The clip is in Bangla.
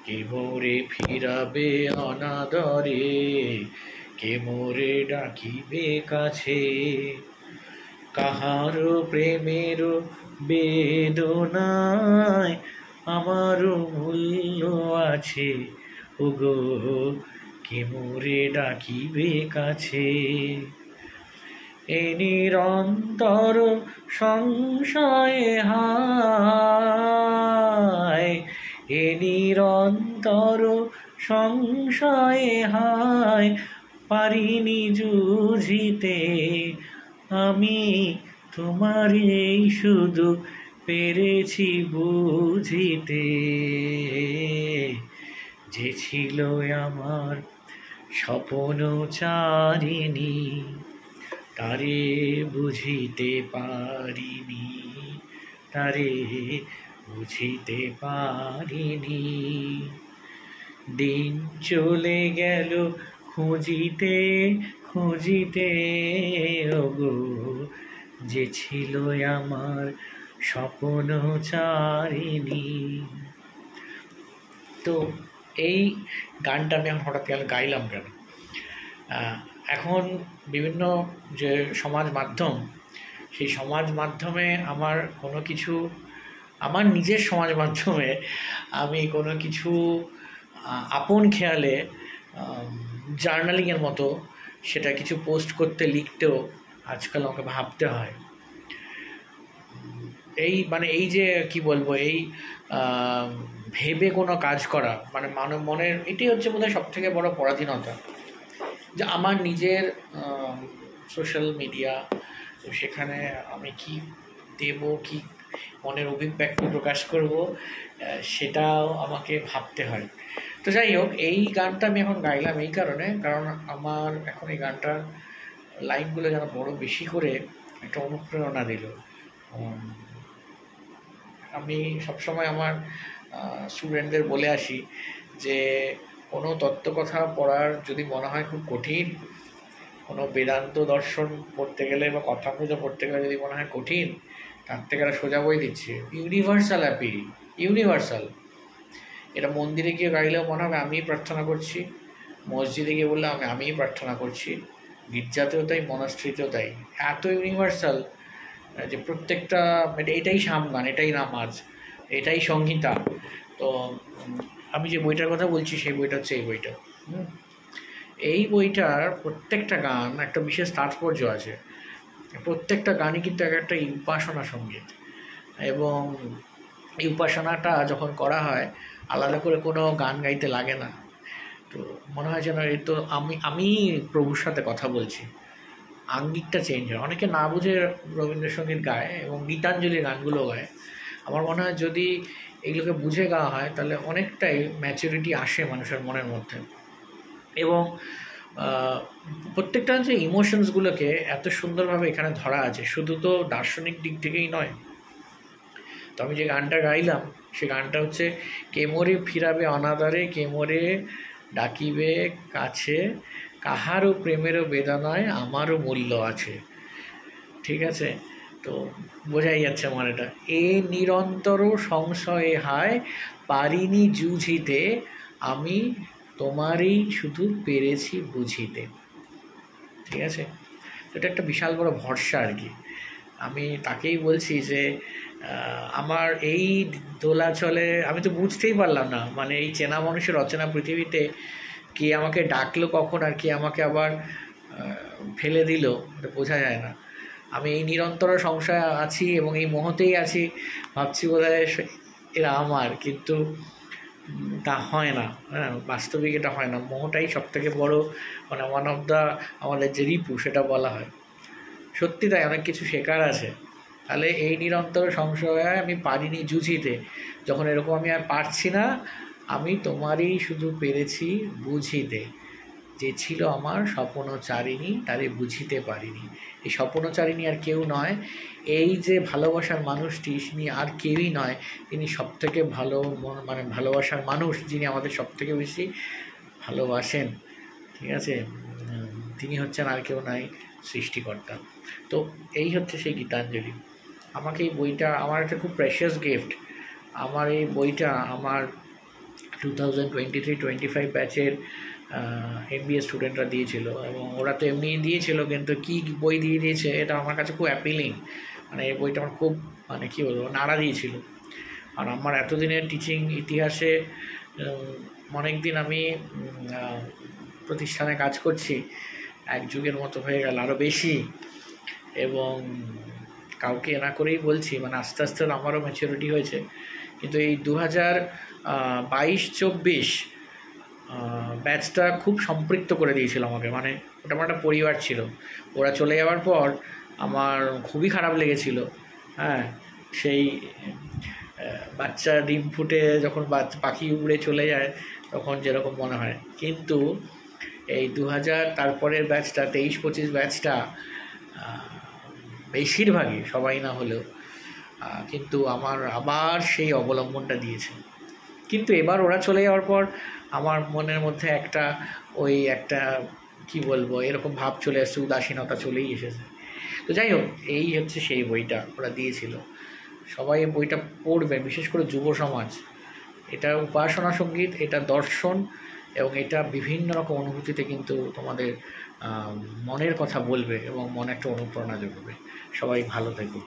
কে মোরে ফিরাবে অনাদরে, কে মোরে ডাকিবে কাছে, কাহারো প্রেমের বেদনায় আমারও মূল্য আছে। ওগো কে মোরে ডাকিবে কাছে, এ নিরন্তর সংশয়ে হায়, এ নিরন্তর সংশয়ে হায়, পারিনি জুঝিতে আমি তোমারই শুধু পেরেছি বুঝিতে। যে ছিল আমার স্বপ্ন চারিণী, তারে বুঝিতে পারিনি, তারে বুঝিতে পারিনি। দিন চলে গেল খুঁজিতে খুঁজিতে, ওগো যে ছিল আমার স্বপ্ন চারিণী। তো এই গানটা আমি এখন হঠাৎ গেলে গাইলাম কেন? এখন বিভিন্ন যে সমাজ মাধ্যম, সেই সমাজ মাধ্যমে আমার কোনো কিছু, আমার নিজের সমাজ মাধ্যমে আমি কোনো কিছু আপন খেয়ালে জার্নালিংয়ের মতো সেটা কিছু পোস্ট করতে লিখতেও আজকাল আমাকে ভাবতে হয়। এই মানে এই যে কি বলবো, এই ভেবে কোনো কাজ করা মানে মনের এটাই হচ্ছে বোধহয় সব থেকে বড় পরাধীনতা। যে আমার নিজের সোশ্যাল মিডিয়া, তো সেখানে আমি কি দেব, কি মনের অভিব্যক্তি প্রকাশ করব, সেটাও আমাকে ভাবতে হয়। তো যাই হোক, এই গানটা আমি এখন গাইলাম এই কারণে, কারণ আমার এখন এই গানটার লাইনগুলো যেন বড় বেশি করে একটা অনুপ্রেরণা দিল। আমি সবসময় আমার স্টুডেন্টদের বলে আসি যে কোনো তত্ত্বকথা পড়ার যদি মনে হয় খুব কঠিন, কোনো বেদান্ত দর্শন পড়তে গেলে বা কথা পুজো পড়তে গেলে যদি মনে হয় কঠিন, তার থেকে একটা সোজা বই দিচ্ছে, ইউনিভার্সাল অ্যাপিল, ইউনিভার্সাল। এটা মন্দিরে গিয়ে গাইলেও মনে হবে আমিই প্রার্থনা করছি, মসজিদে গিয়ে বললে আমিই প্রার্থনা করছি, গির্জাতেও তাই, মনাস্ট্রিতেও তাই। এত ইউনিভার্সাল যে প্রত্যেকটা এটাই সামগান, এটাই নামাজ, এটাই সংহিতা। তো আমি যে বইটার কথা বলছি সেই বইটা হচ্ছে এই বইটা। এই বইটার প্রত্যেকটা গান একটা বিশেষ তাৎপর্য আছে, প্রত্যেকটা গানই কিন্তু এক একটা উপাসনা সঙ্গীত, এবং এই উপাসনাটা যখন করা হয় আলাদা করে কোনো গান গাইতে লাগে না। তো মনে হয় যেন এই তো আমি প্রভুর সাথে কথা বলছি, আঙ্গিকটা চেঞ্জ হয়। অনেকে না বুঝে রবীন্দ্রসঙ্গীত গায় এবং গীতাঞ্জলির গানগুলো গায়। আমার মনে হয় যদি এগুলোকে বুঝে গাওয়া হয় তাহলে অনেকটাই ম্যাচুরিটি আসে মানুষের মনের মধ্যে, এবং প্রত্যেকটা যে ইমোশনসগুলোকে এত সুন্দরভাবে এখানে ধরা আছে, শুধু তো দার্শনিক দিক থেকেই নয়। তো আমি যে গানটা গাইলাম সে গানটা হচ্ছে, কে মোরে ফিরাবে অনাদরে, কে মোরে ডাকিবে কাছে, কাহারও প্রেমেরও বেদনায় আমারও মূল্য আছে। ঠিক আছে, তো বোঝাই যাচ্ছে আমার এটা। এ নিরন্তর সংশয়ে হায়, পারিনি জুঝিতে আমি তোমারই শুধু পেরেছি বুঝিতে। ঠিক আছে, এটা একটা বিশাল বড় ভরসা আর কি। আমি তাকেই বলছি যে আমার এই দোলাচলে আমি তো বুঝতেই পারলাম না, মানে এই চেনা মানুষের অচেনা পৃথিবীতে কে আমাকে ডাকলো কখন আর কে আমাকে আবার ফেলে দিল, এটা বোঝা যায় না। আমি এই নিরন্তর সংশয়ে আছি এবং এই মোহতেই আছি, ভাবছি বোধহয় এরা আমার, কিন্তু তা হয় না। হ্যাঁ, বাস্তবিক এটা হয় না। মোহটাই সব থেকে বড়, মানে ওয়ান অফ দ্য আমাদের যে রিপু সেটা বলা হয়। সত্যি তাই, অনেক কিছু শেখার আছে। তাহলে এই নিরন্তর সংশয়ে আমি পারিনি জুঝিতে, যখন এরকম আমি আর পারছি না, আমি তোমারই শুধু পেরেছি বুঝিতে। যে ছিল আমার স্বপ্নচারিণী, তারে বুঝিতে পারিনি। এই স্বপ্নচারিণী আর কেউ নয়, এই যে ভালোবাসার মানুষটি তিনি আর কেউই নয়, তিনি সবথেকে ভালো মানে ভালোবাসার মানুষ, যিনি আমাদের সবথেকে বেশি ভালোবাসেন। ঠিক আছে, তিনি হচ্ছেন আর কেউ নয়, সৃষ্টিকর্তা। তো এই হচ্ছে সেই গীতাঞ্জলি। আমাকে এই বইটা আমার একটা খুব প্রেশিয়াস গিফট। আমার এই বইটা আমার 2023-25 ব্যাচের MBA স্টুডেন্টরা দিয়েছিল, এবং ওরা তো এমনি দিয়েছিল, কিন্তু কী বই দিয়ে দিয়েছে এটা আমার কাছে খুব অ্যাপিলিং। মানে এই বইটা আমার খুব কী বলবো, নাড়া দিয়েছিল। আর আমার এতদিনের টিচিং ইতিহাসে অনেক দিন আমি প্রতিষ্ঠানে কাজ করছি, এক যুগের মতো হয়ে গেল, আরও বেশি। এবং কাউকে না করেই বলছি, মানে আস্তে আস্তে আমারও ম্যাচুরিটি হয়েছে। কিন্তু এই 2022-24 ব্যাচটা খুব সম্পৃক্ত করে দিয়েছিল আমাকে, মানে ওটা আমার একটা পরিবার ছিল। ওরা চলে যাওয়ার পর আমার খুবই খারাপ লেগেছিল। হ্যাঁ, সেই বাচ্চা ডিম ফুটে যখন পাখি উড়ে চলে যায় তখন যেরকম মনে হয়। কিন্তু এই 2000 তারপরের ব্যাচটা 23-25 ব্যাচটা বেশিরভাগই, সবাই না হলেও, কিন্তু আমার আবার সেই অবলম্বনটা দিয়েছে। কিন্তু এবার ওরা চলে যাওয়ার পর আমার মনের মধ্যে একটা কি বলবো, এরকম ভাব চলে আসছে, উদাসীনতা চলেই এসেছে। তো যাই হোক, এই হচ্ছে সেই বইটা ওরা দিয়েছিল। সবাই এই বইটা পড়বে, বিশেষ করে যুব সমাজ। এটা উপাসনা সঙ্গীত, এটা দর্শন, এবং এটা বিভিন্ন রকম অনুভূতিতে কিন্তু তোমাদের মনের কথা বলবে এবং মনে একটা অনুপ্রেরণা যোগাবে। সবাই ভালো থেকো।